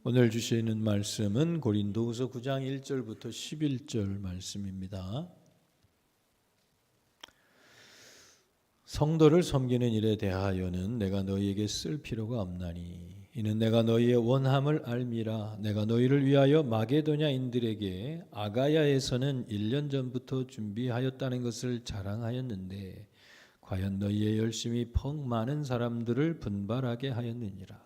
오늘 주시는 말씀은 고린도후서 9장 1절부터 11절 말씀입니다. 성도를 섬기는 일에 대하여는 내가 너희에게 쓸 필요가 없나니 이는 내가 너희의 원함을 알미라. 내가 너희를 위하여 마게도냐인들에게 아가야에서는 1년 전부터 준비하였다는 것을 자랑하였는데 과연 너희의 열심이 퍽 많은 사람들을 분발하게 하였느니라.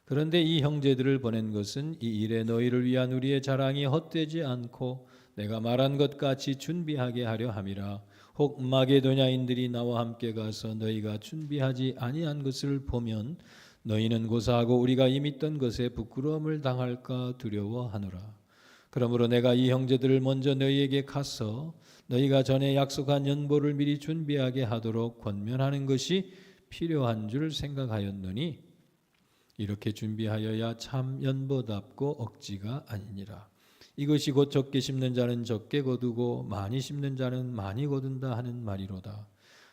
그런데 이 형제들을 보낸 것은 이 일에 너희를 위한 우리의 자랑이 헛되지 않고 내가 말한 것 같이 준비하게 하려 함이라. 혹 마게도냐인들이 나와 함께 가서 너희가 준비하지 아니한 것을 보면 너희는 고사하고 우리가 이미 떤 것에 부끄러움을 당할까 두려워하노라. 그러므로 내가 이 형제들을 먼저 너희에게 가서 너희가 전에 약속한 연보를 미리 준비하게 하도록 권면하는 것이 필요한 줄 생각하였노니 이렇게 준비하여야 참 연보답고 억지가 아니니라. 이것이 곧 적게 심는 자는 적게 거두고 많이 심는 자는 많이 거둔다 하는 말이로다.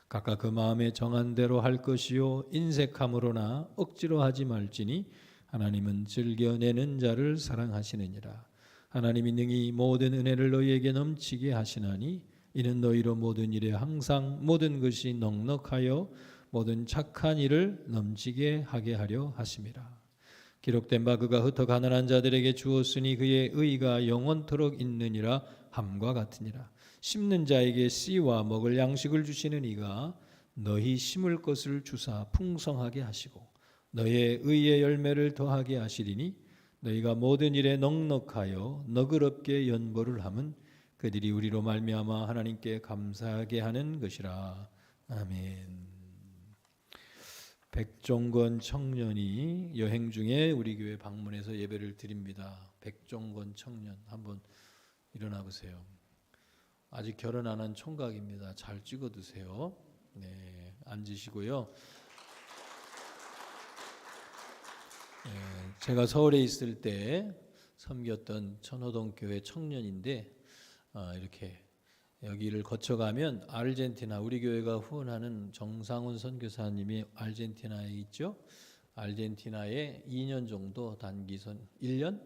각각 그 마음에 정한 대로 할 것이요 인색함으로나 억지로 하지 말지니 하나님은 즐겨내는 자를 사랑하시느니라. 하나님이 능히 모든 은혜를 너희에게 넘치게 하시나니 이는 너희로 모든 일에 항상 모든 것이 넉넉하여 모든 착한 일을 넘치게 하게 하려 하심이라. 기록된 바 그가 흩어 가난한 자들에게 주었으니 그의 의가 영원토록 있느니라 함과 같으니라. 심는 자에게 씨와 먹을 양식을 주시는 이가 너희 심을 것을 주사 풍성하게 하시고 너희의 의의 열매를 더하게 하시리니 너희가 모든 일에 넉넉하여 너그럽게 연보를 함은 그들이 우리로 말미암아 하나님께 감사하게 하는 것이라. 아멘. 백종건 청년이 여행 중에 우리 교회 방문해서 예배를 드립니다. 백종건 청년 한번 일어나 보세요. 아직 결혼 안 한 총각입니다. 잘 찍어두세요. 네, 앉으시고요. 네, 제가 서울에 있을 때 섬겼던 천호동 교회 청년인데 이렇게 여기를 거쳐가면 아르헨티나 우리 교회가 후원하는 정상훈 선교사님이 아르헨티나에 있죠. 아르헨티나에 2년 정도 단기선 1년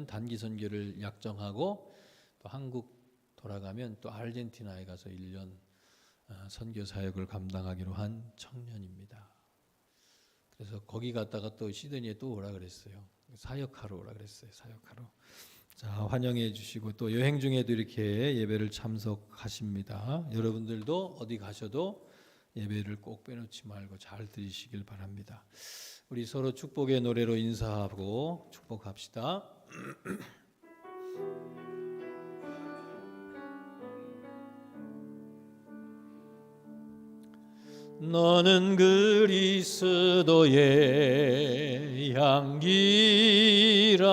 단기 선교를 약정하고 또 한국 돌아가면 또 아르헨티나에 가서 1년 선교 사역을 감당하기로 한 청년입니다. 그래서 거기 갔다가 또 시드니에 또 오라 그랬어요. 사역하러 오라 그랬어요. 사역하러. 자, 환영해 주시고 또 여행 중에도 이렇게 예배를 참석하십니다. 여러분들도 어디 가셔도 예배를 꼭 빼놓지 말고 잘 들으시길 바랍니다. 우리 서로 축복의 노래로 인사하고 축복합시다. 너는 그리스도의 향기라.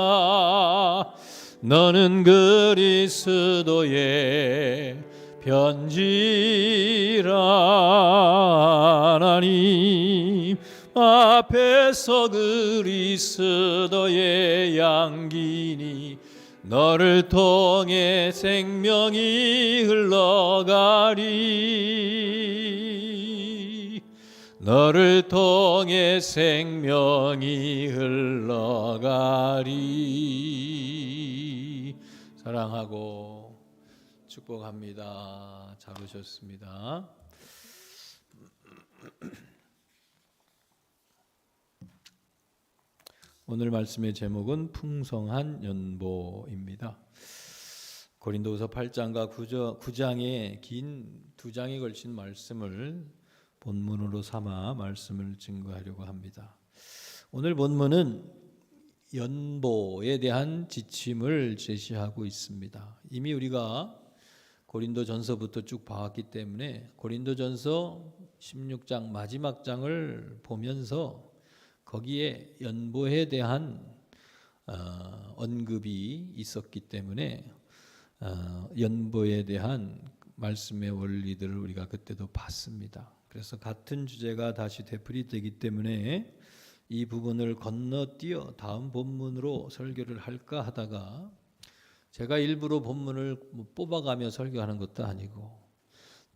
너는 그리스도의 편지라. 하나님 앞에서 그리스도의 향기니 너를 통해 생명이 흘러가리. 너를 통해 생명이 흘러가리. 사랑하고 축복합니다. 잘 오셨습니다. 오늘 말씀의 제목은 풍성한 연보입니다. 고린도후서 8장과 9장의 긴 2장에 걸친 말씀을 본문으로 삼아 말씀을 증거하려고 합니다. 오늘 본문은 연보에 대한 지침을 제시하고 있습니다. 이미 우리가 고린도전서부터 쭉 봐왔기 때문에 고린도전서 16장 마지막 장을 보면서 거기에 연보에 대한 언급이 있었기 때문에 연보에 대한 말씀의 원리들을 우리가 그때도 봤습니다. 그래서 같은 주제가 다시 되풀이되기 때문에 이 부분을 건너뛰어 다음 본문으로 설교를 할까 하다가 제가 일부러 본문을 뽑아가며 설교하는 것도 아니고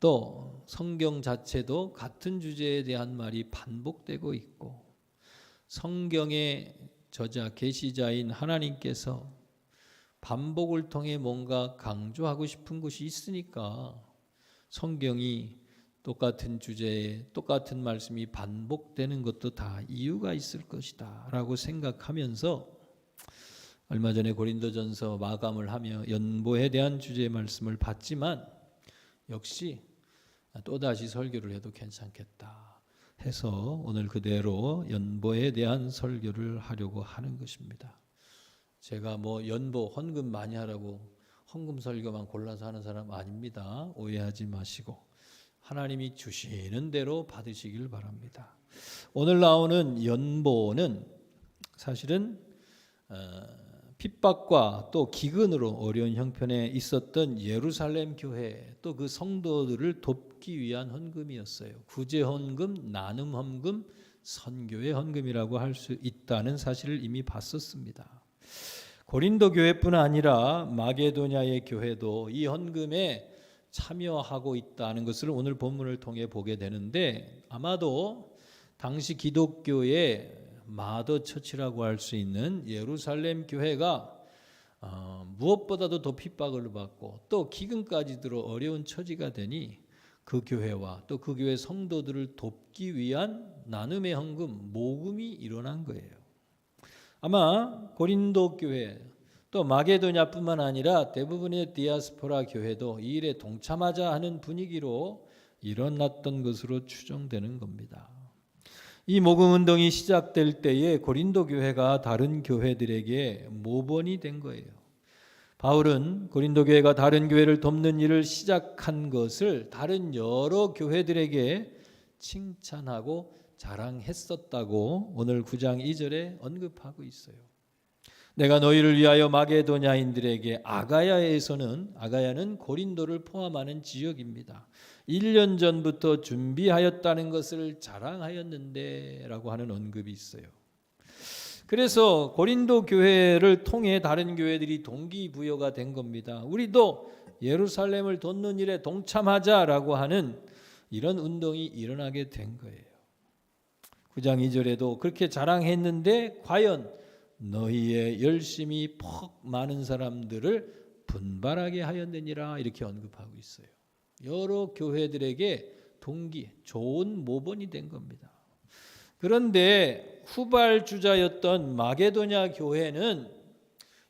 또 성경 자체도 같은 주제에 대한 말이 반복되고 있고 성경의 저자 계시자인 하나님께서 반복을 통해 뭔가 강조하고 싶은 것이 있으니까 성경이 똑같은 주제에 똑같은 말씀이 반복되는 것도 다 이유가 있을 것이다 라고 생각하면서 얼마 전에 고린도전서 마감을 하며 연보에 대한 주제의 말씀을 봤지만 역시 또다시 설교를 해도 괜찮겠다 해서 오늘 그대로 연보에 대한 설교를 하려고 하는 것입니다. 제가 뭐 연보 헌금 많이 하라고 헌금 설교만 골라서 하는 사람 아닙니다. 오해하지 마시고 하나님이 주시는 대로 받으시길 바랍니다. 오늘 나오는 연보는 사실은 핍박과 또 기근으로 어려운 형편에 있었던 예루살렘 교회 또 그 성도들을 돕기 위한 헌금이었어요. 구제 헌금, 나눔 헌금, 선교의 헌금이라고 할 수 있다는 사실을 이미 봤었습니다. 고린도 교회뿐 아니라 마게도냐의 교회도 이 헌금에 참여하고 있다는 것을 오늘 본문을 통해 보게 되는데 아마도 당시 기독교의 마더처치라고 할 수 있는 예루살렘 교회가 무엇보다도 더 핍박을 받고 또 기근까지 들어 어려운 처지가 되니 그 교회와 또 그 교회 성도들을 돕기 위한 나눔의 헌금, 모금이 일어난 거예요. 아마 고린도 교회 또 마게도냐뿐만 아니라 대부분의 디아스포라 교회도 이 일에 동참하자 하는 분위기로 일어났던 것으로 추정되는 겁니다. 이 모금 운동이 시작될 때에 고린도 교회가 다른 교회들에게 모범이 된 거예요. 바울은 고린도 교회가 다른 교회를 돕는 일을 시작한 것을 다른 여러 교회들에게 칭찬하고 자랑했었다고 오늘 9장 2절에 언급하고 있어요. 내가 너희를 위하여 마게도냐인들에게 아가야는 고린도를 포함하는 지역입니다. 1년 전부터 준비하였다는 것을 자랑하였는데 라고 하는 언급이 있어요. 그래서 고린도 교회를 통해 다른 교회들이 동기부여가 된 겁니다. 우리도 예루살렘을 돕는 일에 동참하자라고 하는 이런 운동이 일어나게 된 거예요. 9장 2절에도 그렇게 자랑했는데 과연 너희의 열심이 퍽 많은 사람들을 분발하게 하였느니라 이렇게 언급하고 있어요. 여러 교회들에게 동기, 좋은 모범이 된 겁니다. 그런데 후발주자였던 마게도냐 교회는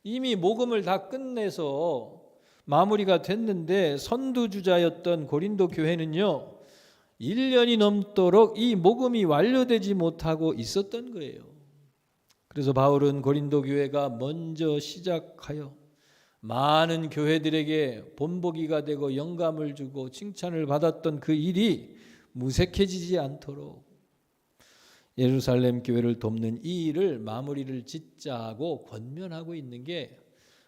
이미 모금을 다 끝내서 마무리가 됐는데 선두주자였던 고린도 교회는요 1년이 넘도록 이 모금이 완료되지 못하고 있었던 거예요. 그래서 바울은 고린도 교회가 먼저 시작하여 많은 교회들에게 본보기가 되고 영감을 주고 칭찬을 받았던 그 일이 무색해지지 않도록 예루살렘 교회를 돕는 이 일을 마무리를 짓자고 권면하고 있는 게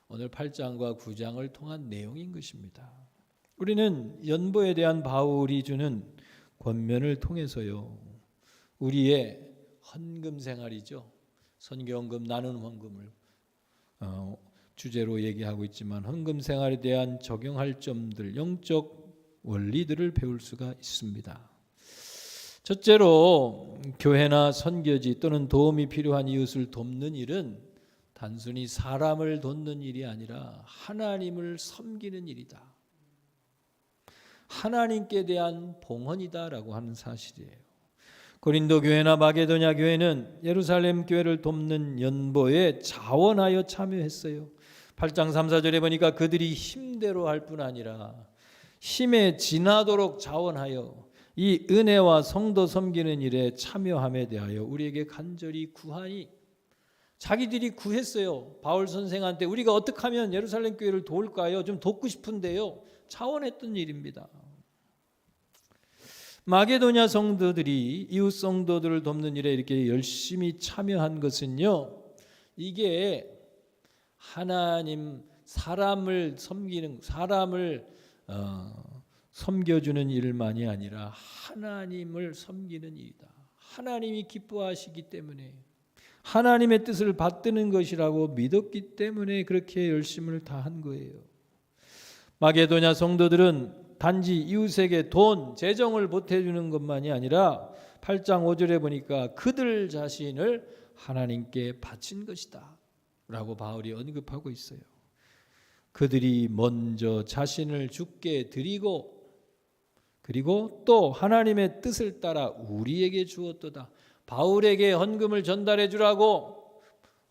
오늘 8장과 9장을 통한 내용인 것입니다. 우리는 연보에 대한 바울이 주는 권면을 통해서요 우리의 헌금 생활이죠. 선교 헌금, 나눔 헌금을 주제로 얘기하고 있지만 헌금 생활에 대한 적용할 점들, 영적 원리들을 배울 수가 있습니다. 첫째로 교회나 선교지 또는 도움이 필요한 이웃을 돕는 일은 단순히 사람을 돕는 일이 아니라 하나님을 섬기는 일이다. 하나님께 대한 봉헌이다라고 하는 사실이에요. 고린도 교회나 마게도냐 교회는 예루살렘 교회를 돕는 연보에 자원하여 참여했어요. 8장 3, 4절에 보니까 그들이 힘대로 할 뿐 아니라 힘에 지나도록 자원하여 이 은혜와 성도 섬기는 일에 참여함에 대하여 우리에게 간절히 구하니 자기들이 구했어요. 바울 선생한테 우리가 어떻게 하면 예루살렘 교회를 도울까요? 좀 돕고 싶은데요. 자원했던 일입니다. 마게도냐 성도들이 이웃 성도들을 돕는 일에 이렇게 열심히 참여한 것은요. 이게 하나님 사람을 섬기는 사람을 섬겨주는 일만이 아니라 하나님을 섬기는 일이다. 하나님이 기뻐하시기 때문에 하나님의 뜻을 받드는 것이라고 믿었기 때문에 그렇게 열심을 다한 거예요. 마게도냐 성도들은 단지 이웃에게 돈, 재정을 보태주는 것만이 아니라 8장 5절에 보니까 그들 자신을 하나님께 바친 것이다 라고 바울이 언급하고 있어요. 그들이 먼저 자신을 주께 드리고 그리고 또 하나님의 뜻을 따라 우리에게 주었도다. 바울에게 헌금을 전달해 주라고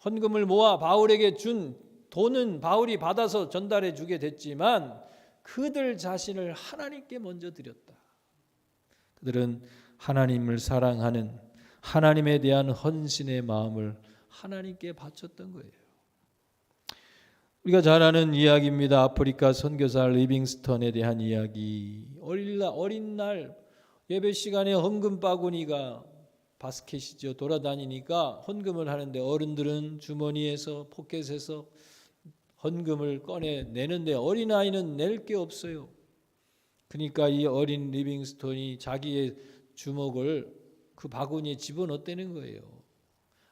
헌금을 모아 바울에게 준 돈은 바울이 받아서 전달해 주게 됐지만 그들 자신을 하나님께 먼저 드렸다. 그들은 하나님을 사랑하는 하나님에 대한 헌신의 마음을 하나님께 바쳤던 거예요. 우리가 잘 아는 이야기입니다. 아프리카 선교사 리빙스턴에 대한 이야기. 어린 날 예배 시간에 헌금 바구니가 바스켓이죠. 돌아다니니까 헌금을 하는데 어른들은 주머니에서 포켓에서 헌금을 꺼내내는데 어린아이는 낼 게 없어요. 그러니까 이 어린 리빙스턴이 자기의 주먹을 그 바구니에 집어넣었다는 거예요.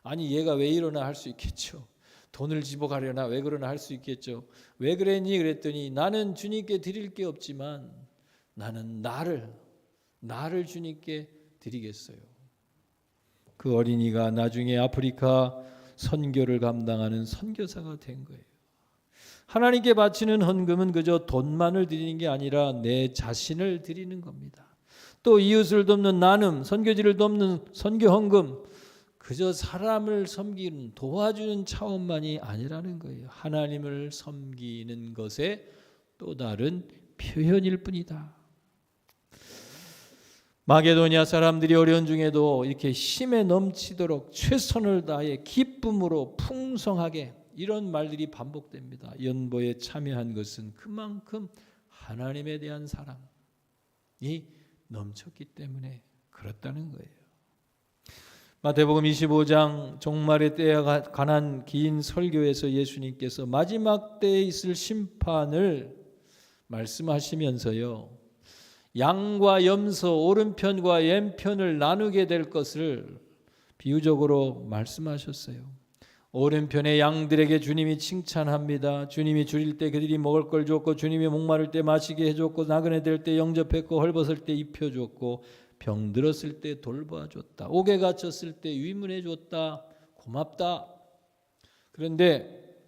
아니 얘가 왜 이러나 할 수 있겠죠. 돈을 집어가려나 왜 그러나 할 수 있겠죠. 왜 그랬니? 그랬더니 나는 주님께 드릴 게 없지만 나는 나를 주님께 드리겠어요. 그 어린이가 나중에 아프리카 선교를 감당하는 선교사가 된 거예요. 하나님께 바치는 헌금은 그저 돈만을 드리는 게 아니라 내 자신을 드리는 겁니다. 또 이웃을 돕는 나눔, 선교지를 돕는 선교 헌금, 그저 사람을 섬기는 도와주는 차원만이 아니라는 거예요. 하나님을 섬기는 것의 또 다른 표현일 뿐이다. 마게도니아 사람들이 어려운 중에도 이렇게 힘에 넘치도록 최선을 다해 기쁨으로 풍성하게 이런 말들이 반복됩니다. 연보에 참여한 것은 그만큼 하나님에 대한 사랑이 넘쳤기 때문에 그렇다는 거예요. 마태복음 25장 종말의 때에 관한 긴 설교에서 예수님께서 마지막 때에 있을 심판을 말씀하시면서요, 양과 염소 오른편과 왼편을 나누게 될 것을 비유적으로 말씀하셨어요. 오른편의 양들에게 주님이 칭찬합니다. 주님이 줄일 때 그들이 먹을 걸 줬고, 주님이 목마를 때 마시게 해줬고, 나그네 될 때 영접했고, 헐벗을 때 입혀줬고, 병들었을 때 돌봐줬다. 옥에 갇혔을 때 위문해줬다. 고맙다. 그런데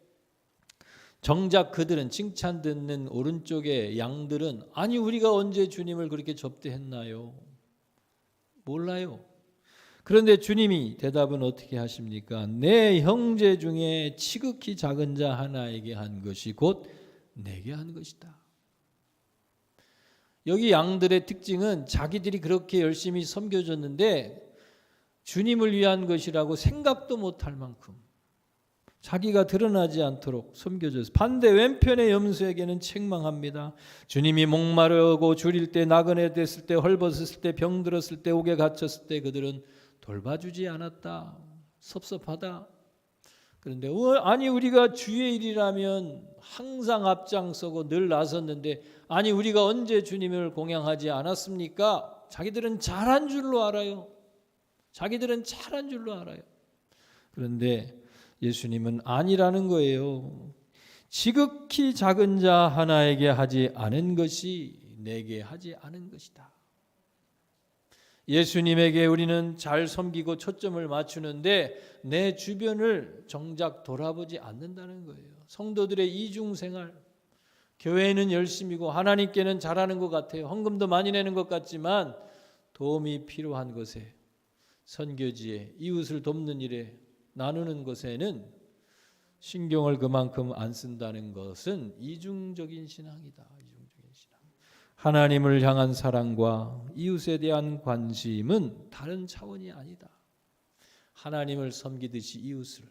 정작 그들은, 칭찬 듣는 오른쪽의 양들은, 아니 우리가 언제 주님을 그렇게 접대했나요? 몰라요. 그런데 주님이 대답은 어떻게 하십니까? 내 형제 중에 지극히 작은 자 하나에게 한 것이 곧 내게 한 것이다. 여기 양들의 특징은 자기들이 그렇게 열심히 섬겨줬는데 주님을 위한 것이라고 생각도 못할 만큼 자기가 드러나지 않도록 섬겨줘서, 반대 왼편의 염소에게는 책망합니다. 주님이 목마르고 줄일 때, 나그네 됐을 때, 헐벗었을 때, 병들었을 때, 옥에 갇혔을 때 그들은 돌봐주지 않았다. 섭섭하다. 그런데 아니 우리가 주의 일이라면 항상 앞장서고 늘 나섰는데, 아니 우리가 언제 주님을 공양하지 않았습니까? 자기들은 잘한 줄로 알아요. 자기들은 잘한 줄로 알아요. 그런데 예수님은 아니라는 거예요. 지극히 작은 자 하나에게 하지 않은 것이 내게 하지 않은 것이다. 예수님에게 우리는 잘 섬기고 초점을 맞추는데 내 주변을 정작 돌아보지 않는다는 거예요. 성도들의 이중생활, 교회는 열심이고 하나님께는 잘하는 것 같아요. 헌금도 많이 내는 것 같지만 도움이 필요한 것에, 선교지에, 이웃을 돕는 일에, 나누는 것에는 신경을 그만큼 안 쓴다는 것은 이중적인 신앙이다. 이중적인 신앙. 하나님을 향한 사랑과 이웃에 대한 관심은 다른 차원이 아니다. 하나님을 섬기듯이 이웃을,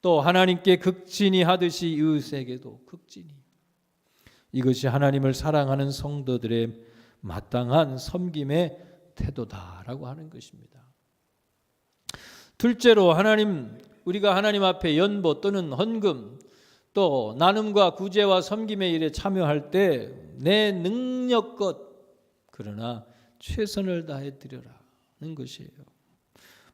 또 하나님께 극진히 하듯이 이웃에게도 극진히, 이것이 하나님을 사랑하는 성도들의 마땅한 섬김의 태도다라고 하는 것입니다. 둘째로, 우리가 하나님 앞에 연보 또는 헌금, 또 나눔과 구제와 섬김의 일에 참여할 때 내 능력껏, 그러나 최선을 다해 드려라는 것이에요.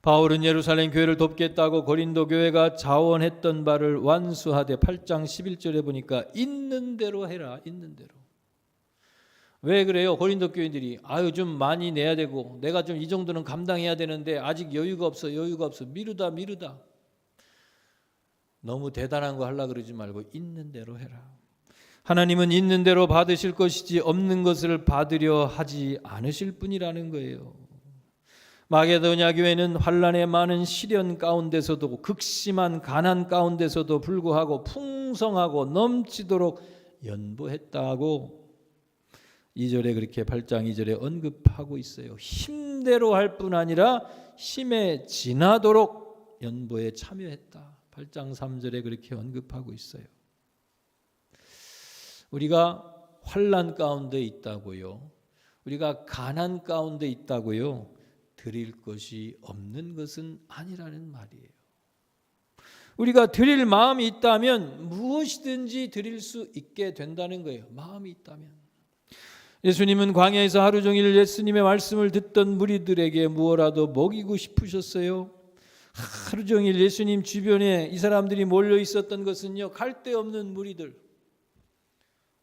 바울은 예루살렘 교회를 돕겠다고 고린도 교회가 자원했던 바를 완수하되 8장 11절에 보니까 있는 대로 해라. 있는 대로. 왜 그래요? 고린도 교인들이 아유 좀 많이 내야 되고 내가 좀 이 정도는 감당해야 되는데 아직 여유가 없어 미루다 너무 대단한 거 하려고 그러지 말고 있는 대로 해라. 하나님은 있는 대로 받으실 것이지 없는 것을 받으려 하지 않으실 분이라는 거예요. 마게도냐 교회는 환난의 많은 시련 가운데서도 극심한 가난 가운데서도 불구하고 풍성하고 넘치도록 연보했다고 2절에 그렇게 8장 2절에 언급하고 있어요. 힘대로 할 뿐 아니라 힘에 지나도록 연보에 참여했다. 8장 3절에 그렇게 언급하고 있어요. 우리가 환난 가운데 있다고요. 우리가 가난 가운데 있다고요. 드릴 것이 없는 것은 아니라는 말이에요. 우리가 드릴 마음이 있다면 무엇이든지 드릴 수 있게 된다는 거예요. 마음이 있다면. 예수님은 광야에서 하루 종일 예수님의 말씀을 듣던 무리들에게 무엇라도 먹이고 싶으셨어요. 하루 종일 예수님 주변에 이 사람들이 몰려 있었던 것은요, 갈 데 없는 무리들,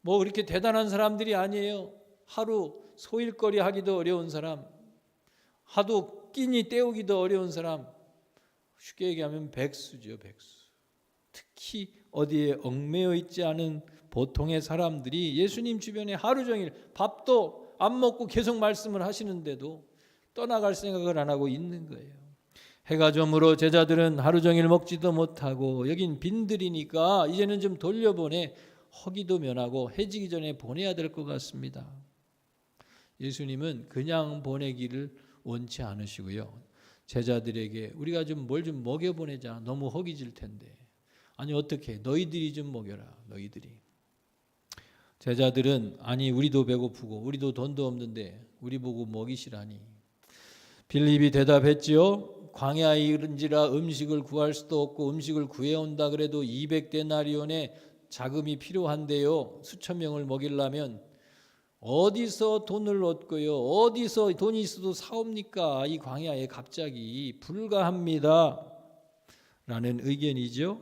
뭐 그렇게 대단한 사람들이 아니에요. 하루 소일거리 하기도 어려운 사람, 하도 끼니 때우기도 어려운 사람, 쉽게 얘기하면 백수죠, 백수. 특히 어디에 얽매여 있지 않은 보통의 사람들이 예수님 주변에 하루 종일 밥도 안 먹고 계속 말씀을 하시는데도 떠나갈 생각을 안 하고 있는 거예요. 해가 저물어 제자들은 하루 종일 먹지도 못하고 여긴 빈들이니까 이제는 좀 돌려보내, 허기도 면하고 해지기 전에 보내야 될 것 같습니다. 예수님은 그냥 보내기를 원치 않으시고요. 제자들에게 우리가 좀 뭘 좀 먹여보내자. 너무 허기질 텐데. 아니 어떻게? 너희들이 좀 먹여라. 너희들이. 제자들은 아니 우리도 배고프고 우리도 돈도 없는데 우리 보고 먹이시라니. 빌립이 대답했지요. 광야에 이른지라 음식을 구할 수도 없고 음식을 구해온다 그래도 200데나리온의 자금이 필요한데요. 수천 명을 먹이려면 어디서 돈을 얻고요. 어디서 돈이 있어도 사옵니까? 이 광야에 갑자기 불가합니다. 라는 의견이죠.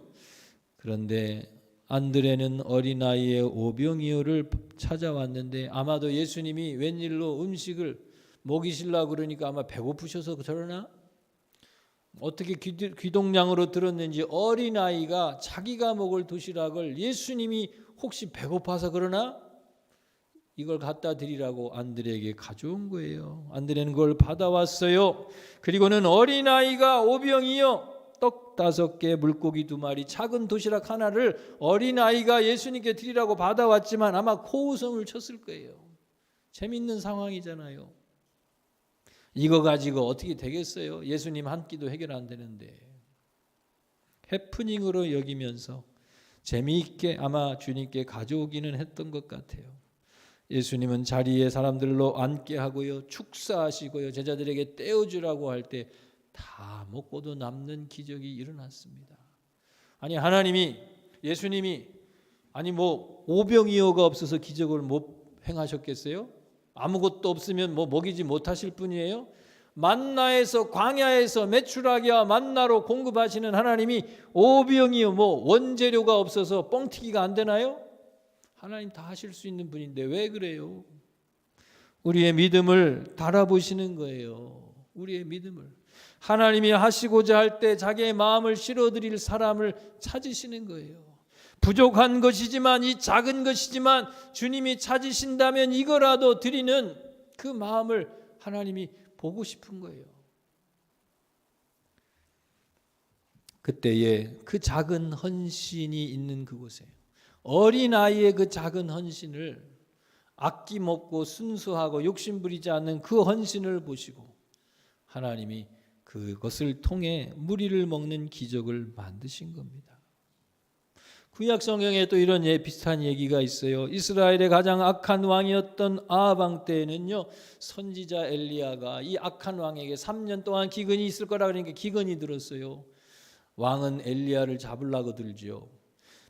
그런데 안드레는 어린아이의 오병이어를 찾아왔는데 아마도 예수님이 웬일로 음식을 먹이시려고 그러니까 아마 배고프셔서 저러나? 어떻게 귀동냥으로 들었는지 어린아이가 자기가 먹을 도시락을 예수님이 혹시 배고파서 그러나? 이걸 갖다 드리라고 안드레에게 가져온 거예요. 안드레는 그걸 받아왔어요. 그리고는 어린아이가 오병이어 떡 5개, 물고기 2마리, 작은 도시락 하나를 어린아이가 예수님께 드리라고 받아왔지만 아마 코웃음을 쳤을 거예요. 재밌는 상황이잖아요. 이거 가지고 어떻게 되겠어요? 예수님 한 끼도 해결 안 되는데. 해프닝으로 여기면서 재미있게 아마 주님께 가져오기는 했던 것 같아요. 예수님은 자리에 사람들로 앉게 하고요, 축사하시고요, 제자들에게 떼어주라고 할 때 다 먹고도 남는 기적이 일어났습니다. 아니 하나님이, 예수님이 아니 뭐 오병이어가 없어서 기적을 못 행하셨겠어요? 아무것도 없으면 뭐 먹이지 못하실 분이에요? 만나에서, 광야에서 메추라기와 만나로 공급하시는 하나님이 오병이어 뭐 원재료가 없어서 뻥튀기가 안 되나요? 하나님 다 하실 수 있는 분인데 왜 그래요? 우리의 믿음을 달아보시는 거예요. 우리의 믿음을. 하나님이 하시고자 할 때 자기의 마음을 실어드릴 사람을 찾으시는 거예요. 부족한 것이지만, 이 작은 것이지만 주님이 찾으신다면 이거라도 드리는 그 마음을 하나님이 보고 싶은 거예요. 그때에 그 작은 헌신이 있는 그곳에 어린아이의 그 작은 헌신을, 아낌없고 순수하고 욕심부리지 않는 그 헌신을 보시고 하나님이 그것을 통해 무리를 먹는 기적을 만드신 겁니다. 구약 성경에 또 이런 비슷한 얘기가 있어요. 이스라엘의 가장 악한 왕이었던 아합 때에는요, 선지자 엘리야가 이 악한 왕에게 3년 동안 기근이 있을 거라 그러니까 기근이 들었어요. 왕은 엘리야를 잡으려고 들지요.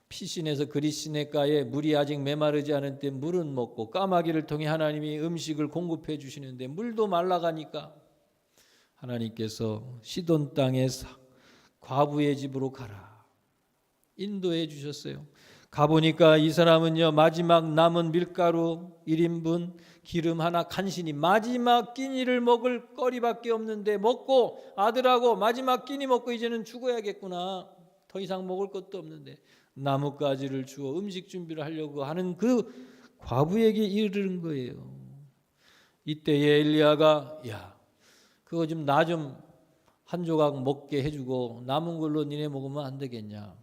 피신에서 그릿시냇가에 물이 아직 메마르지 않은 때 물은 먹고 까마귀를 통해 하나님이 음식을 공급해 주시는데 물도 말라가니까 하나님께서 시돈 땅에 과부의 집으로 가라 인도해 주셨어요. 가보니까 이 사람은요, 마지막 남은 밀가루 1인분, 기름 하나 간신히 마지막 끼니를 먹을 거리밖에 없는데 먹고 아들하고 마지막 끼니 먹고 이제는 죽어야겠구나. 더 이상 먹을 것도 없는데 나뭇가지를 주어 음식 준비를 하려고 하는 그 과부에게 이르는 거예요. 이때에 엘리야가 야, 그거 좀 나 좀 한 조각 먹게 해주고 남은 걸로 니네 먹으면 안 되겠냐.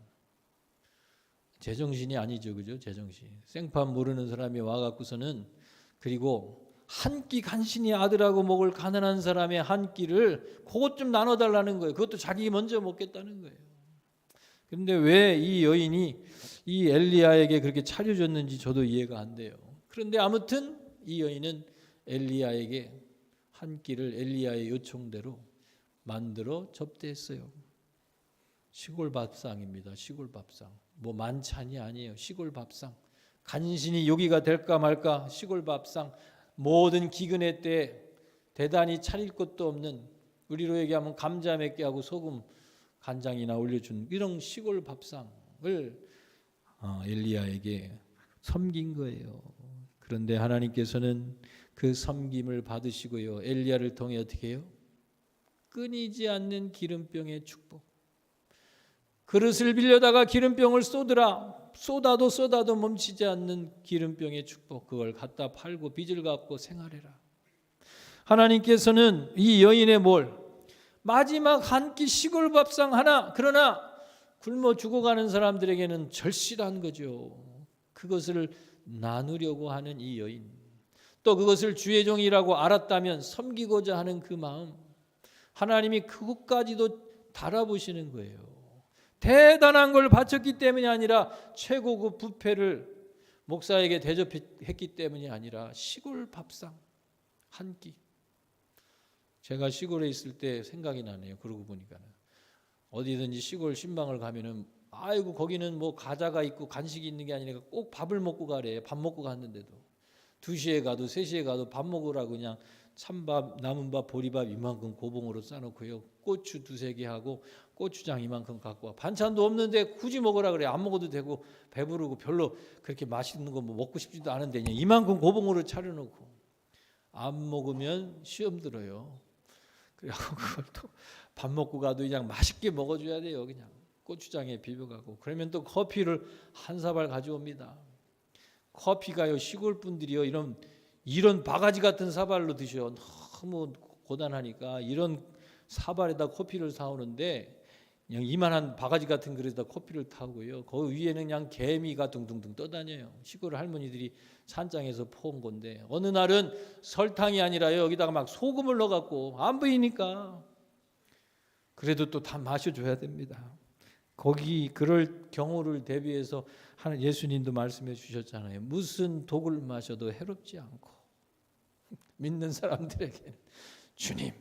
제정신이 아니죠, 그죠? 제정신. 생판 모르는 사람이 와갖고서는 그리고 한 끼 간신히 아들하고 먹을 가난한 사람의 한 끼를 그것 좀 나눠달라는 거예요. 그것도 자기 먼저 먹겠다는 거예요. 그런데 왜 이 여인이 이 엘리야에게 그렇게 차려줬는지 저도 이해가 안 돼요. 그런데 아무튼 이 여인은 엘리야에게 한 끼를 엘리야의 요청대로 만들어 접대했어요. 시골 밥상입니다. 시골 밥상. 뭐 만찬이 아니에요. 시골 밥상. 간신히 요기가 될까 말까 시골 밥상. 모든 기근의 때 대단히 차릴 것도 없는, 우리로 얘기하면 감자 몇 개하고 소금 간장이나 올려준 이런 시골 밥상을 엘리야에게 섬긴 거예요. 그런데 하나님께서는 그 섬김을 받으시고요, 엘리야를 통해 어떻게 해요? 끊이지 않는 기름병의 축복. 그릇을 빌려다가 기름병을 쏟아도 멈추지 않는 기름병의 축복. 그걸 갖다 팔고 빚을 갚고 생활해라. 하나님께서는 이 여인의 마지막 한 끼 시골 밥상 하나, 그러나 굶어 죽어가는 사람들에게는 절실한 거죠. 그것을 나누려고 하는 이 여인, 또 그것을 주의 종이라고 알았다면 섬기고자 하는 그 마음, 하나님이 그것까지도 달아보시는 거예요. 대단한 걸 바쳤기 때문이 아니라 최고급 뷔페를 목사에게 대접했기 때문이 아니라 시골 밥상 한 끼. 제가 시골에 있을 때 생각이 나네요. 그러고 보니까는 어디든지 시골 신방을 가면은 아이고 거기는 뭐 과자가 있고 간식이 있는 게 아니라 꼭 밥을 먹고 가래. 밥 먹고 갔는데도 2시에 가도 3시에 가도 밥 먹으라고 그냥 찬밥, 남은 밥, 보리밥 이만큼 고봉으로 싸놓고요. 고추 2-3개 하고 고추장 이만큼 갖고 와. 반찬도 없는데 굳이 먹으라 그래. 안 먹어도 되고 배부르고 별로 그렇게 맛있는 거 뭐 먹고 싶지도 않은데 그냥 이만큼 고봉으로 차려놓고 안 먹으면 시험 들어요. 그래갖고 그걸 또 밥 먹고 가도 그냥 맛있게 먹어줘야 돼요. 그냥 고추장에 비벼가고. 그러면 또 커피를 한 사발 가져옵니다. 커피가요, 시골 분들이요 이런 바가지 같은 사발로 드셔. 너무 고단하니까 이런 사발에다 커피를 사오는데 그냥 이만한 바가지 같은 그릇에다 커피를 타고요. 그 위에는 그냥 개미가 둥둥둥 떠다녀요. 시골 할머니들이 산장에서 퍼온 건데 어느 날은 설탕이 아니라요, 여기다가 막 소금을 넣어갖고 안 보이니까 그래도 또 다 마셔줘야 됩니다. 거기 그럴 경우를 대비해서 예수님도 말씀해 주셨잖아요. 무슨 독을 마셔도 해롭지 않고 믿는 사람들에게는 주님,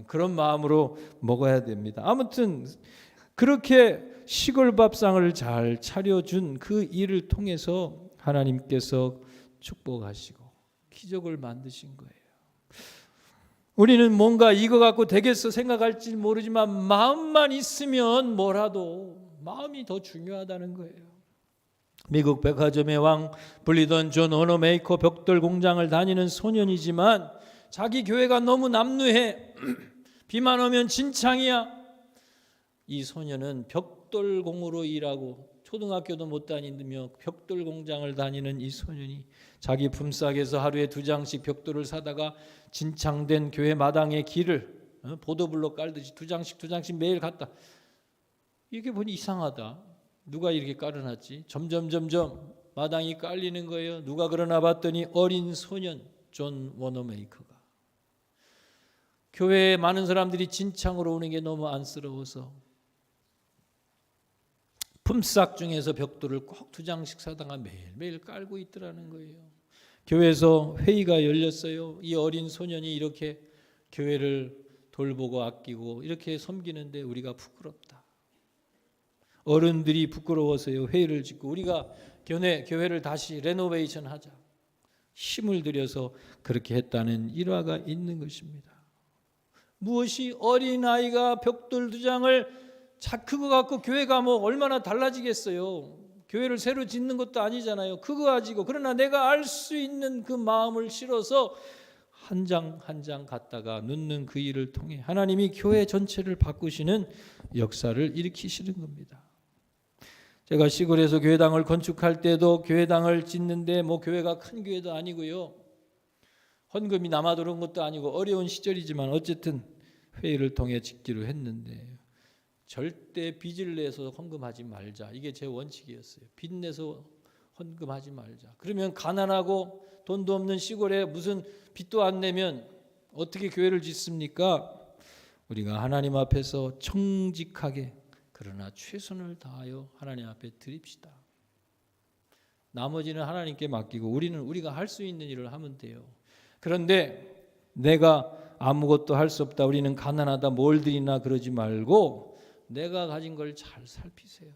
그런 마음으로 먹어야 됩니다. 아무튼 그렇게 시골 밥상을 잘 차려준 그 일을 통해서 하나님께서 축복하시고 기적을 만드신 거예요. 우리는 뭔가 이거 갖고 되겠어 생각할지 모르지만 마음만 있으면 뭐라도, 마음이 더 중요하다는 거예요. 미국 백화점의 왕 불리던 존 워너메이커 벽돌 공장을 다니는 소년이지만 자기 교회가 너무 남루해. 비만 오면 진창이야. 이 소년은 벽돌공으로 일하고 초등학교도 못 다니며 벽돌 공장을 다니는 이 소년이 자기 품삯에서 하루에 2장씩 벽돌을 사다가 진창된 교회 마당의 길을 보도블록 깔듯이 2장씩 매일 갔다. 이게 보니 이상하다. 누가 이렇게 깔아놨지? 점점 마당이 깔리는 거예요. 누가 그러나 봤더니 어린 소년 존 워너메이커가. 교회에 많은 사람들이 진창으로 오는 게 너무 안쓰러워서 품삯 중에서 벽돌을 꼭 2장씩 사다가 매일매일 깔고 있더라는 거예요. 교회에서 회의가 열렸어요. 이 어린 소년이 이렇게 교회를 돌보고 아끼고 이렇게 섬기는데 우리가 부끄럽다. 어른들이 부끄러워서요, 회의를 짓고 우리가 교회를 다시 레노베이션 하자. 힘을 들여서 그렇게 했다는 일화가 있는 것입니다. 무엇이 어린아이가 벽돌 2장을 그거 갖고 교회가 뭐 얼마나 달라지겠어요. 교회를 새로 짓는 것도 아니잖아요. 그거 가지고 그러나 내가 알 수 있는 그 마음을 실어서 한 장 한 장 갖다가 넣는 그 일을 통해 하나님이 교회 전체를 바꾸시는 역사를 일으키시는 겁니다. 제가 시골에서 교회당을 건축할 때도 교회당을 짓는데 뭐 교회가 큰 교회도 아니고요. 헌금이 남아 들어온 것도 아니고 어려운 시절이지만 어쨌든 회의를 통해 짓기로 했는데 절대 빚을 내서 헌금하지 말자. 이게 제 원칙이었어요. 빚 내서 헌금하지 말자. 그러면 가난하고 돈도 없는 시골에 무슨 빚도 안 내면 어떻게 교회를 짓습니까? 우리가 하나님 앞에서 정직하게 그러나 최선을 다하여 하나님 앞에 드립시다. 나머지는 하나님께 맡기고 우리는 우리가 할 수 있는 일을 하면 돼요. 그런데 내가 아무것도 할 수 없다, 우리는 가난하다, 뭘 드리나 그러지 말고 내가 가진 걸 잘 살피세요.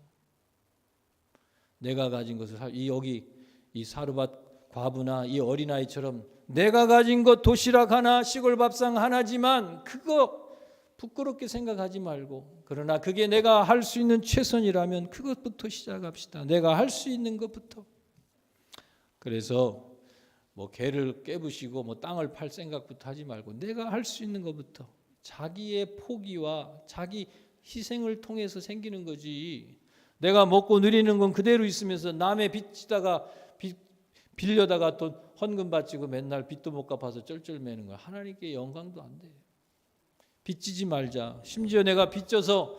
내가 가진 것을 여기 이 사르밧 과부나 이 어린아이처럼 내가 가진 것 도시락 하나, 시골 밥상 하나지만 그거 부끄럽게 생각하지 말고 그러나 그게 내가 할 수 있는 최선이라면 그것부터 시작합시다. 내가 할 수 있는 것부터. 그래서 뭐 개를 깨부시고 뭐 땅을 팔 생각부터 하지 말고 내가 할 수 있는 것부터 자기의 포기와 자기 희생을 통해서 생기는 거지. 내가 먹고 누리는 건 그대로 있으면서 남의 빚지다가 빌려다가 또 헌금 바치고 맨날 빚도 못 갚아서 쩔쩔매는 거야. 하나님께 영광도 안 돼. 빚지지 말자. 심지어 내가 빚져서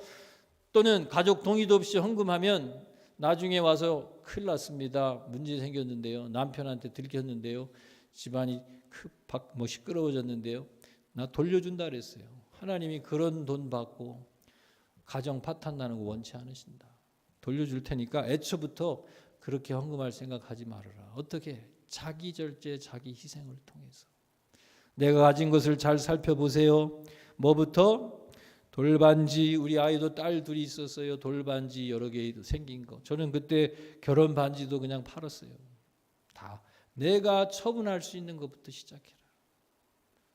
또는 가족 동의도 없이 헌금하면 나중에 와서 큰일 났습니다. 문제 생겼는데요. 남편한테 들켰는데요. 집안이 시끄러워졌는데요. 나 돌려준다 그랬어요. 하나님이 그런 돈 받고 가정 파탄 나는 거 원치 않으신다. 돌려줄 테니까 애초부터 그렇게 헌금할 생각하지 말아라. 어떻게? 자기 절제, 자기 희생을 통해서. 내가 가진 것을 잘 살펴보세요. 뭐부터? 돌반지, 우리 아이도 딸 둘이 있었어요. 돌반지 여러 개 생긴 거. 저는 그때 결혼 반지도 그냥 팔았어요. 다 내가 처분할 수 있는 것부터 시작해라.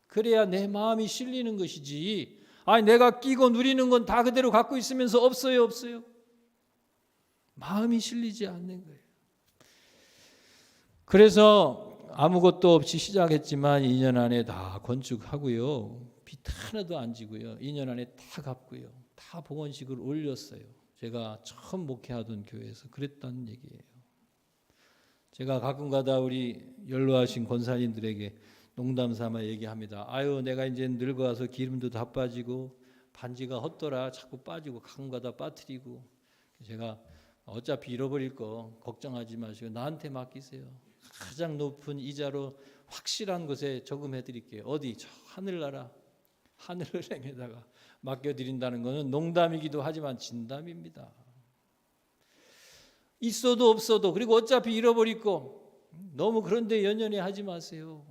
그래야 내 마음이 실리는 것이지. 아니 내가 끼고 누리는 건 다 그대로 갖고 있으면서 없어요. 마음이 실리지 않는 거예요. 그래서 아무것도 없이 시작했지만 2년 안에 다 건축하고요. 빚 하나도 안 지고요. 2년 안에 다 갚고요. 다 봉헌식을 올렸어요. 제가 처음 목회하던 교회에서 그랬다는 얘기예요. 제가 가끔가다 우리 연로하신 권사님들에게 농담 삼아 얘기합니다. 아유 내가 이제 늙어와서 기름도 다 빠지고 반지가 헛돌아 자꾸 빠지고 가끔가다 빠뜨리고 제가 어차피 잃어버릴 거 걱정하지 마시고 나한테 맡기세요. 가장 높은 이자로 확실한 것에 저금해 드릴게요. 어디? 저 하늘나라 하늘은행에다가 맡겨드린다는 것은 농담이기도 하지만 진담입니다. 있어도 없어도 그리고 어차피 잃어버릴 거 너무 그런데 연연해 하지 마세요.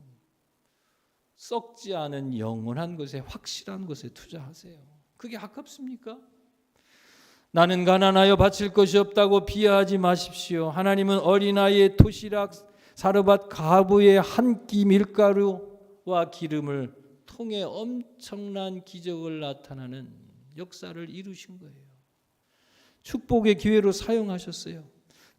썩지 않은 영원한 것에 확실한 것에 투자하세요. 그게 아깝습니까? 나는 가난하여 바칠 것이 없다고 비하하지 마십시오. 하나님은 어린아이의 도시락 사르밧 과부의 한 끼 밀가루와 기름을 통해 엄청난 기적을 나타나는 역사를 이루신 거예요. 축복의 기회로 사용하셨어요.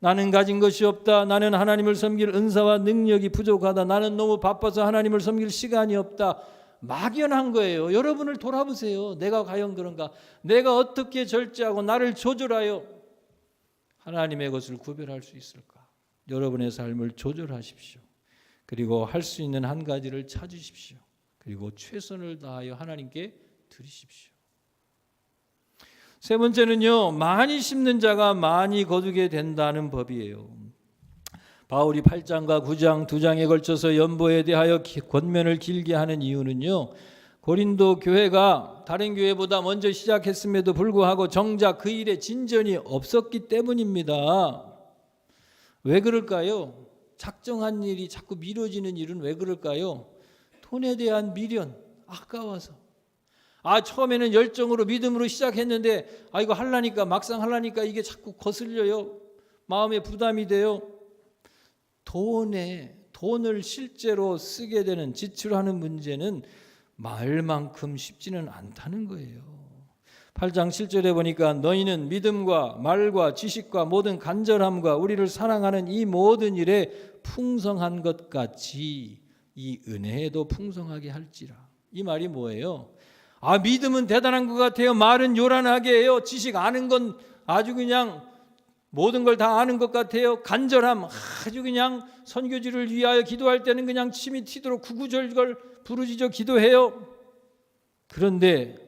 나는 가진 것이 없다. 나는 하나님을 섬길 은사와 능력이 부족하다. 나는 너무 바빠서 하나님을 섬길 시간이 없다. 막연한 거예요. 여러분을 돌아보세요. 내가 과연 그런가? 내가 어떻게 절제하고 나를 조절하여 하나님의 것을 구별할 수 있을까? 여러분의 삶을 조절하십시오. 그리고 할 수 있는 한 가지를 찾으십시오. 그리고 최선을 다하여 하나님께 드리십시오. 세 번째는요, 많이 심는 자가 많이 거두게 된다는 법이에요. 바울이 8장과 9장 두 장에 걸쳐서 연보에 대하여 권면을 길게 하는 이유는요, 고린도 교회가 다른 교회보다 먼저 시작했음에도 불구하고 정작 그 일에 진전이 없었기 때문입니다. 왜 그럴까요? 작정한 일이 자꾸 미뤄지는 일은 왜 그럴까요? 돈에 대한 미련, 아까워서. 처음에는 열정으로 믿음으로 시작했는데 이거 하려니까 막상 하려니까 이게 자꾸 거슬려요. 마음에 부담이 돼요. 돈을 실제로 쓰게 되는 지출하는 문제는 말만큼 쉽지는 않다는 거예요. 8장 7절에 보니까 너희는 믿음과 말과 지식과 모든 간절함과 우리를 사랑하는 이 모든 일에 풍성한 것 같이 이 은혜에도 풍성하게 할지라. 이 말이 뭐예요? 믿음은 대단한 것 같아요. 말은 요란하게 해요. 지식 아는 건 아주 그냥 모든 걸 다 아는 것 같아요. 간절함 아주 그냥 선교지를 위하여 기도할 때는 그냥 침이 튀도록 구구절절 부르짖어 기도해요. 그런데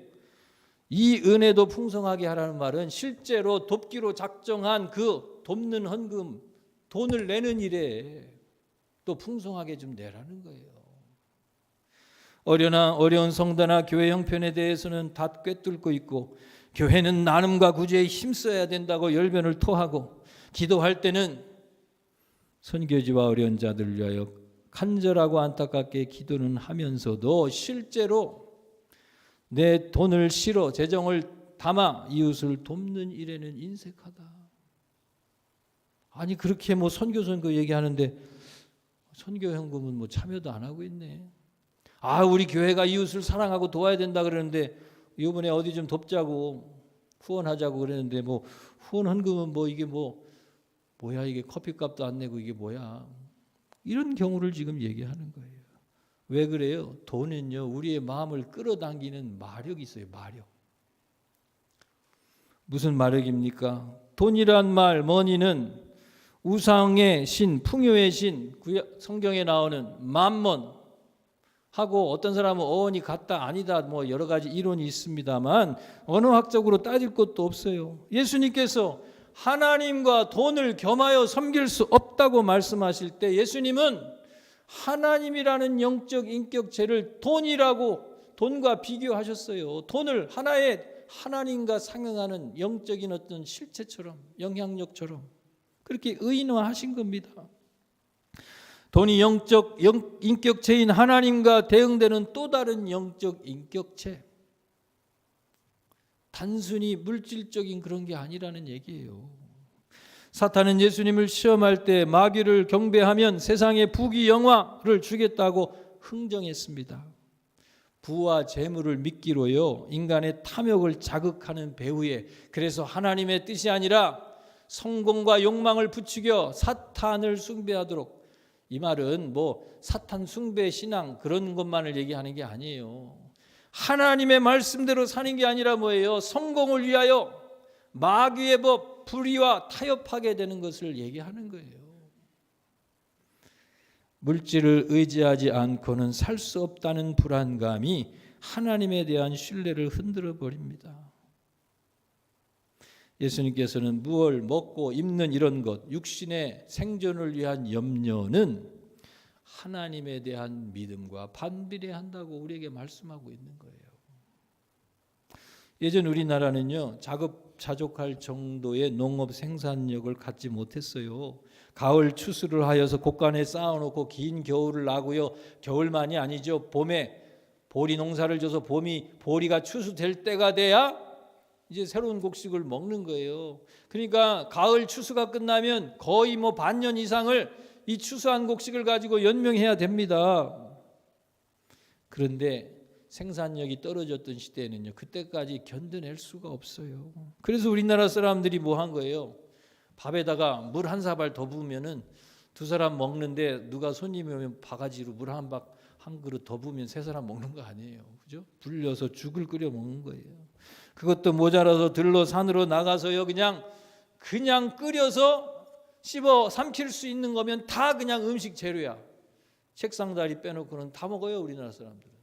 이 은혜도 풍성하게 하라는 말은 실제로 돕기로 작정한 그 돕는 헌금, 돈을 내는 일에 또 풍성하게 좀 내라는 거예요. 어려운 성도나 교회 형편에 대해서는 다 꿰뚫고 있고, 교회는 나눔과 구제에 힘써야 된다고 열변을 토하고, 기도할 때는 선교지와 어려운 자들을 위하여 간절하고 안타깝게 기도는 하면서도 실제로 내 돈을 실어 재정을 담아 이웃을 돕는 일에는 인색하다. 아니 그렇게 선교 얘기하는데 선교 현금은 참여도 안 하고 있네. 우리 교회가 이웃을 사랑하고 도와야 된다 그러는데 이번에 어디 좀 돕자고 후원하자고 그랬는데 후원 헌금은 이게 뭐야, 이게 커피값도 안 내고 이게 뭐야. 이런 경우를 지금 얘기하는 거예요. 왜 그래요? 돈은요, 우리의 마음을 끌어당기는 마력이 있어요. 마력. 무슨 마력입니까? 돈이란 말, 머니는 우상의 신, 풍요의 신, 성경에 나오는 맘몬 하고, 어떤 사람은 어원이 같다 아니다 여러 가지 이론이 있습니다만 언어학적으로 따질 것도 없어요. 예수님께서 하나님과 돈을 겸하여 섬길 수 없다고 말씀하실 때 예수님은 하나님이라는 영적 인격체를 돈과 비교하셨어요. 돈을 하나의 하나님과 상응하는 영적인 어떤 실체처럼, 영향력처럼 그렇게 의인화하신 겁니다. 돈이 영적 인격체인 하나님과 대응되는 또 다른 영적 인격체, 단순히 물질적인 그런 게 아니라는 얘기예요. 사탄은 예수님을 시험할 때 마귀를 경배하면 세상의 부귀 영화를 주겠다고 흥정했습니다. 부와 재물을 믿기로요, 인간의 탐욕을 자극하는 배후에, 그래서 하나님의 뜻이 아니라 성공과 욕망을 부추겨 사탄을 숭배하도록. 이 말은 사탄 숭배 신앙 그런 것만을 얘기하는 게 아니에요. 하나님의 말씀대로 사는 게 아니라 뭐예요? 성공을 위하여 마귀의 법, 불의와 타협하게 되는 것을 얘기하는 거예요. 물질을 의지하지 않고는 살 수 없다는 불안감이 하나님에 대한 신뢰를 흔들어 버립니다. 예수님께서는 무엇을 먹고 입는 이런 것, 육신의 생존을 위한 염려는 하나님에 대한 믿음과 반비례한다고 우리에게 말씀하고 있는 거예요. 예전 우리나라는요, 자급자족할 정도의 농업 생산력을 갖지 못했어요. 가을 추수를 하여서 곡간에 쌓아놓고 긴 겨울을 나고요. 겨울만이 아니죠. 봄에 보리 농사를 져서 보리가 추수될 때가 돼야 이제 새로운 곡식을 먹는 거예요. 그러니까 가을 추수가 끝나면 거의 반년 이상을 이 추수한 곡식을 가지고 연명해야 됩니다. 그런데 생산력이 떨어졌던 시대에는요, 그때까지 견뎌낼 수가 없어요. 그래서 우리나라 사람들이 한 거예요? 밥에다가 물 한 사발 더 부으면은 두 사람 먹는데, 누가 손님이 오면 바가지로 물 한 그릇 더 부으면 세 사람 먹는 거 아니에요. 그죠? 불려서 죽을 끓여 먹는 거예요. 그것도 모자라서 들러 산으로 나가서요, 그냥 끓여서 씹어 삼킬 수 있는 거면 다 그냥 음식 재료야. 책상 다리 빼놓고는 다 먹어요, 우리나라 사람들은.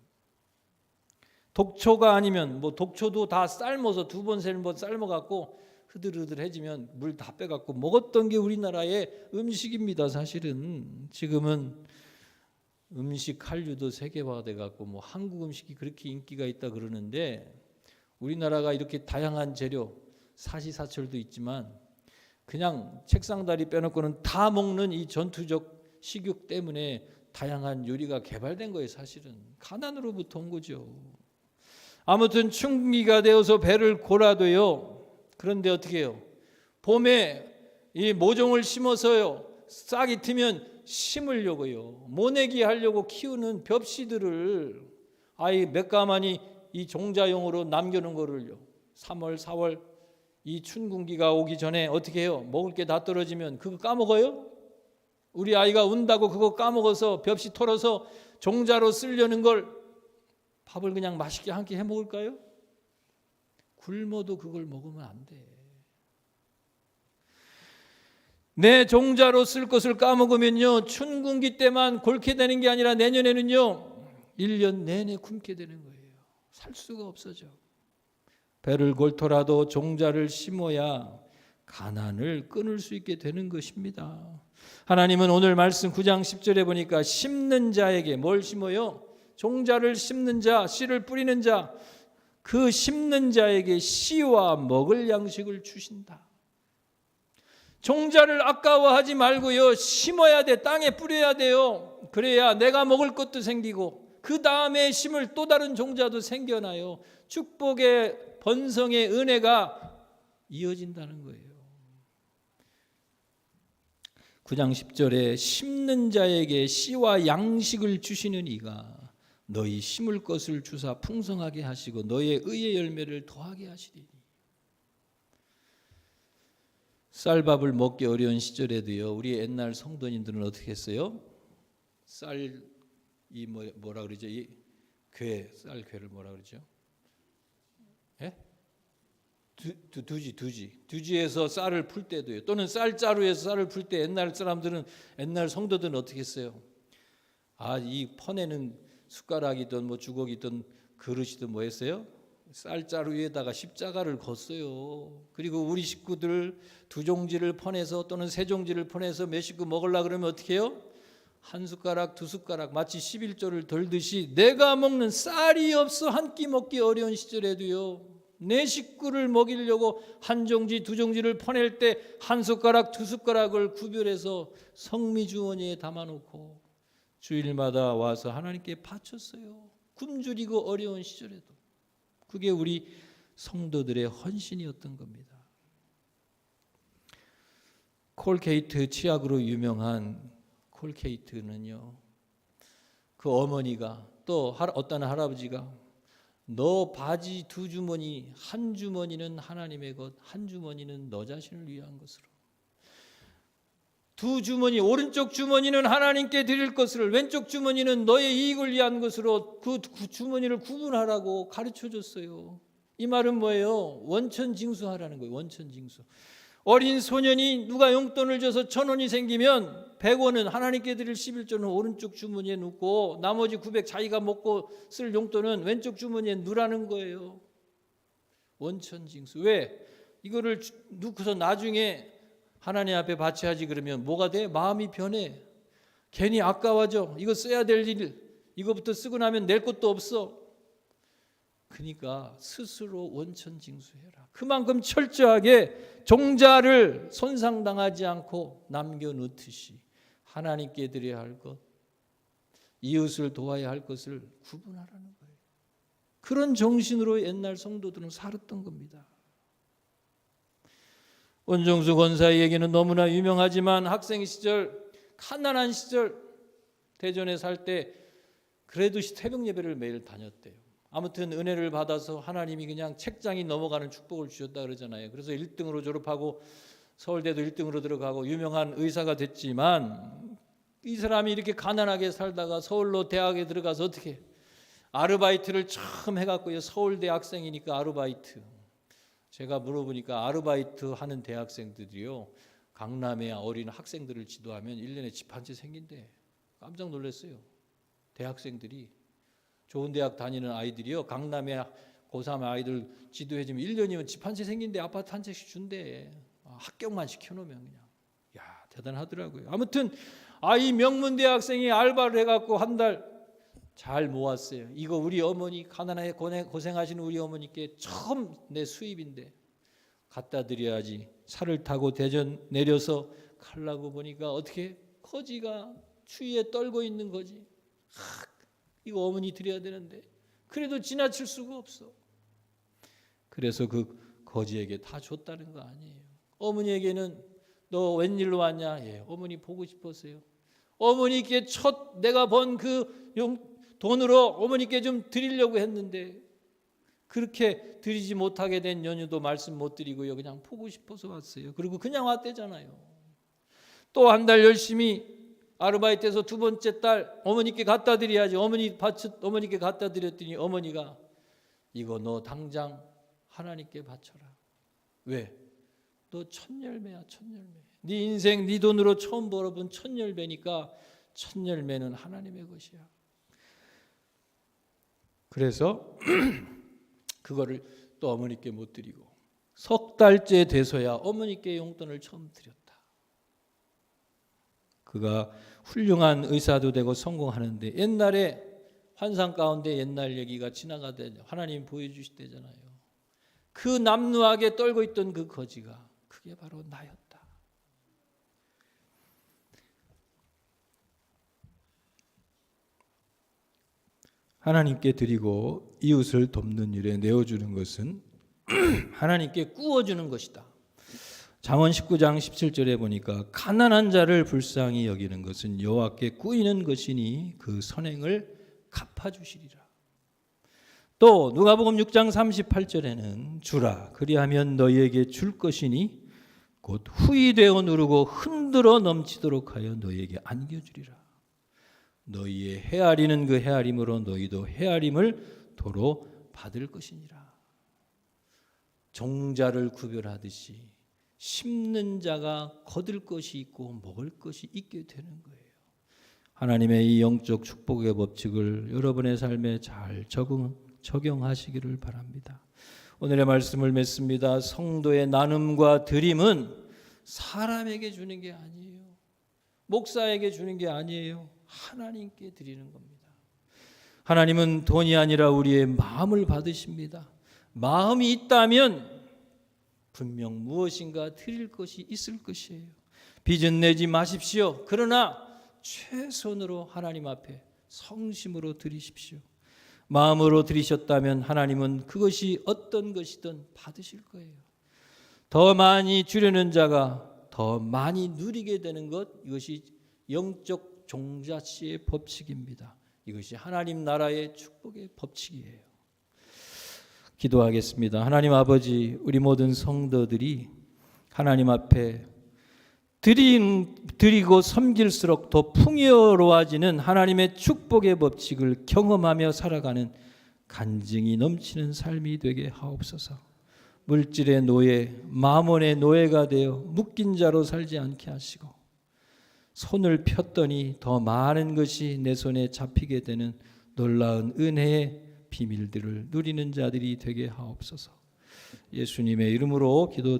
독초가 아니면 독초도 다 삶아서 2번, 3번 삶아갖고 흐들흐들해지면 물 다 빼갖고 먹었던 게 우리나라의 음식입니다. 사실은 지금은 음식 한류도 세계화돼갖고 한국 음식이 그렇게 인기가 있다 그러는데, 우리나라가 이렇게 다양한 재료, 사시사철도 있지만 그냥 책상 다리 빼놓고는 다 먹는 이 전투적 식욕 때문에 다양한 요리가 개발된 거예요. 사실은 가난으로부터 온 거죠. 아무튼 충기가 되어서 배를 골아도요, 그런데 어떻게 해요? 봄에 이 모종을 심어서요, 싹이 트면 심으려고요, 모내기 하려고 키우는 벽시들을 몇 가마니 이 종자용으로 남겨놓은 거를요, 3월, 4월 이 춘궁기가 오기 전에 어떻게 해요? 먹을 게 다 떨어지면 그거 까먹어요? 우리 아이가 운다고 그거 까먹어서 벽시 털어서 종자로 쓰려는 걸 밥을 그냥 맛있게 한 끼 해 먹을까요? 굶어도 그걸 먹으면 안 돼. 내 종자로 쓸 것을 까먹으면요, 춘궁기 때만 골게 되는 게 아니라 내년에는요 1년 내내 굶게 되는 거예요. 살 수가 없어져. 배를 골토라도 종자를 심어야 가난을 끊을 수 있게 되는 것입니다. 하나님은 오늘 말씀 9장 10절에 보니까 심는 자에게 뭘 심어요? 종자를 심는 자, 씨를 뿌리는 자, 그 심는 자에게 씨와 먹을 양식을 주신다. 종자를 아까워하지 말고요, 심어야 돼. 땅에 뿌려야 돼요. 그래야 내가 먹을 것도 생기고 그 다음에 심을 또 다른 종자도 생겨나요. 축복의 번성의 은혜가 이어진다는 거예요. 9장 10절에 심는 자에게 씨와 양식을 주시는 이가 너희 심을 것을 주사 풍성하게 하시고 너희의 의의 열매를 더하게 하시리니. 쌀밥을 먹기 어려운 시절에도요, 우리 옛날 성도님들은 어떻게 했어요? 쌀이 뭐라 그러죠? 이 쌀괴를 뭐라 그러죠? 예? 두지에서 쌀을 풀 때도요. 또는 쌀자루에서 쌀을 풀 때 옛날 성도들은 어떻게 했어요? 이 퍼내는 숟가락이든 뭐 주걱이든 그릇이든 뭐 했어요? 쌀자루 위에다가 십자가를 걷어요. 그리고 우리 식구들 2종지를 퍼내서 또는 3종지를 퍼내서 몇 식구 먹으려고 그러면 어떻게 해요? 1숟가락 2숟가락 마치 11조를 덜듯이 내가 먹는 쌀이 없어 한 끼 먹기 어려운 시절에도요, 내 식구를 먹이려고 1종지 2종지를 퍼낼 때 1숟가락 2숟가락을 구별해서 성미주원위에 담아놓고 주일마다 와서 하나님께 바쳤어요. 굶주리고 어려운 시절에도. 그게 우리 성도들의 헌신이었던 겁니다. 콜케이트 치약으로 유명한 콜케이트는요, 그 어머니가 또 어떤 할아버지가 너 바지 2주머니, 한 주머니는 하나님의 것, 한 주머니는 너 자신을 위한 것으로, 2주머니, 오른쪽 주머니는 하나님께 드릴 것을, 왼쪽 주머니는 너의 이익을 위한 것으로 그 주머니를 구분하라고 가르쳐줬어요. 이 말은 뭐예요? 원천징수하라는 거예요. 원천징수. 어린 소년이 누가 용돈을 줘서 1,000원이 생기면 100원은 하나님께 드릴 11조는 오른쪽 주머니에 넣고 나머지 900 자기가 먹고 쓸 용돈은 왼쪽 주머니에 넣으라는 거예요. 원천징수. 왜? 이거를 넣고서 나중에 하나님 앞에 바쳐야지 그러면 뭐가 돼? 마음이 변해. 괜히 아까워져. 이거 써야 될 일, 이거부터 쓰고 나면 낼 것도 없어. 그러니까 스스로 원천징수해라. 그만큼 철저하게 종자를 손상당하지 않고 남겨놓듯이 하나님께 드려야 할 것, 이웃을 도와야 할 것을 구분하라는 거예요. 그런 정신으로 옛날 성도들은 살았던 겁니다. 원종수 권사의 얘기는 너무나 유명하지만 학생 시절, 가난한 시절, 대전에 살 때 그래도 새벽 예배를 매일 다녔대요. 아무튼 은혜를 받아서 하나님이 그냥 책장이 넘어가는 축복을 주셨다 그러잖아요. 그래서 1등으로 졸업하고 서울대도 1등으로 들어가고 유명한 의사가 됐지만, 이 사람이 이렇게 가난하게 살다가 서울로 대학에 들어가서 어떻게 아르바이트를 처음 해갖고요. 서울대 학생이니까 아르바이트. 제가 물어보니까 아르바이트 하는 대학생들이요, 강남의 어린 학생들을 지도하면 1년에 집 한 채 생긴대. 깜짝 놀랐어요. 대학생들이, 좋은 대학 다니는 아이들이요, 강남의 고3 아이들 지도해주면 1년이면 집 한 채 생긴대. 아파트 한 채씩 준대. 합격만 시켜놓으면 그냥. 야, 대단하더라고요. 아무튼 이 명문 대학생이 알바를 해갖고 한 달 잘 모았어요. 이거 우리 어머니, 가난하게 고생하시는 우리 어머니께 처음 내 수입인데 갖다 드려야지. 차를 타고 대전 내려서 가려고 보니까 어떻게 거지가 추위에 떨고 있는 거지. 이거 어머니 드려야 되는데 그래도 지나칠 수가 없어. 그래서 그 거지에게 다 줬다는 거 아니에요. 어머니에게는 너 웬일로 왔냐? 예, 어머니 보고 싶었어요. 어머니께 내가 번 그 돈으로 어머니께 좀 드리려고 했는데 그렇게 드리지 못하게 된 연휴도 말씀 못 드리고요. 그냥 보고 싶어서 왔어요. 그리고 그냥 왔대잖아요. 또 한 달 열심히 아르바이트해서 두 번째 달 어머니께 갖다 드려야지. 어머니께 갖다 드렸더니 어머니가 이거 너 당장 하나님께 바쳐라. 왜? 너 첫열매야, 첫열매. 네 인생 네 돈으로 처음 벌어본 첫열매니까 첫열매는 하나님의 것이야. 그래서 그거를 또 어머니께 못 드리고 석 달째 돼서야 어머니께 용돈을 처음 드렸다. 그가 훌륭한 의사도 되고 성공하는데 옛날에 환상 가운데 옛날 얘기가 지나가대 하나님 보여주시대잖아요. 그 남루하게 떨고 있던 그 거지가 그게 바로 나였다. 하나님께 드리고 이웃을 돕는 일에 내어주는 것은 하나님께 꾸어주는 것이다. 잠언 19장 17절에 보니까 가난한 자를 불쌍히 여기는 것은 여호와께 꾸이는 것이니 그 선행을 갚아주시리라. 또 누가복음 6장 38절에는 주라 그리하면 너희에게 줄 것이니 곧 후이되어 누르고 흔들어 넘치도록 하여 너희에게 안겨주리라. 너희의 헤아리는 그 헤아림으로 너희도 헤아림을 도로 받을 것이니라. 종자를 구별하듯이 심는 자가 거둘 것이 있고 먹을 것이 있게 되는 거예요. 하나님의 이 영적 축복의 법칙을 여러분의 삶에 잘 적용하시기를 바랍니다. 오늘의 말씀을 맺습니다. 성도의 나눔과 드림은 사람에게 주는 게 아니에요. 목사에게 주는 게 아니에요. 하나님께 드리는 겁니다. 하나님은 돈이 아니라 우리의 마음을 받으십니다. 마음이 있다면 분명 무엇인가 드릴 것이 있을 것이에요. 빚은 내지 마십시오. 그러나 최선으로 하나님 앞에 성심으로 드리십시오. 마음으로 드리셨다면 하나님은 그것이 어떤 것이든 받으실 거예요. 더 많이 주려는 자가 더 많이 누리게 되는 것, 이것이 영적 종자씨의 법칙입니다. 이것이 하나님 나라의 축복의 법칙이에요. 기도하겠습니다. 하나님 아버지, 우리 모든 성도들이 하나님 앞에 드리고 섬길수록 더 풍요로워지는 하나님의 축복의 법칙을 경험하며 살아가는 간증이 넘치는 삶이 되게 하옵소서. 물질의 노예, 마몬의 노예가 되어 묶인 자로 살지 않게 하시고 손을 폈더니 더 많은 것이 내 손에 잡히게 되는 놀라운 은혜의 비밀들을 누리는 자들이 되게 하옵소서. 예수님의 이름으로 기도